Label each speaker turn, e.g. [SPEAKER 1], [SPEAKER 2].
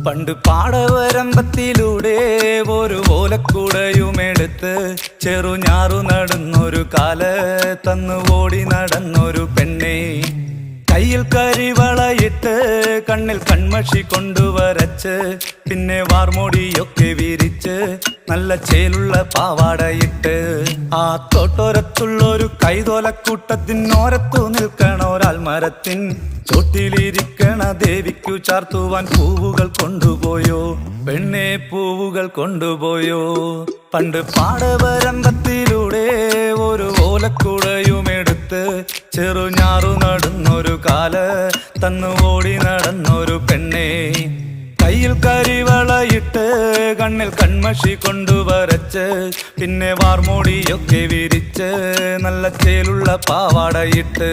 [SPEAKER 1] പണ്ട് പാടവരമ്പത്തിലൂടെ ഒരു ഓലക്കുടയുമെടുത്ത് ചെറുഞാറു നടന്നൊരു കാല് തന്നു ഓടി നടന്നൊരു പെണ്ണെ. കയ്യിൽ കരിവളയിട്ട് കണ്ണിൽ കൺമഷി കൊണ്ടുവരച്ച് പിന്നെ വാർമോടിയൊക്കെ വിരിച്ച് നല്ല ചേലുള്ള പാവാടയിട്ട് ആ തോട്ടോരത്തുള്ളൊരു കൈതോലക്കൂട്ടത്തിനോരത്തു നിൽക്കണ ഒരാൾ മരത്തിൻ ചോട്ടിലിരിക്കണ ദേവിക്കു ചാർത്തുവാൻ പൂവുകൾ കൊണ്ടുപോയോ പെണ്ണെ, പൂവുകൾ കൊണ്ടുപോയോ. പണ്ട് പാടവരമ്പത്തിലൂടെ ഒരു ഓലക്കുടയുമെടുത്ത് ചെറുഞാറു നടന്നൊരു കാല് തന്നു ഓടി നടന്നൊരു പെണ്ണെ. കയ്യിൽ കരിവളയിട്ട് കണ്ണിൽ കൺമഷി കൊണ്ടുവരച്ച് പിന്നെ വാർമോടിയൊക്കെ വിരിച്ച് നല്ല ചേലുള്ള പാവാടയിട്ട്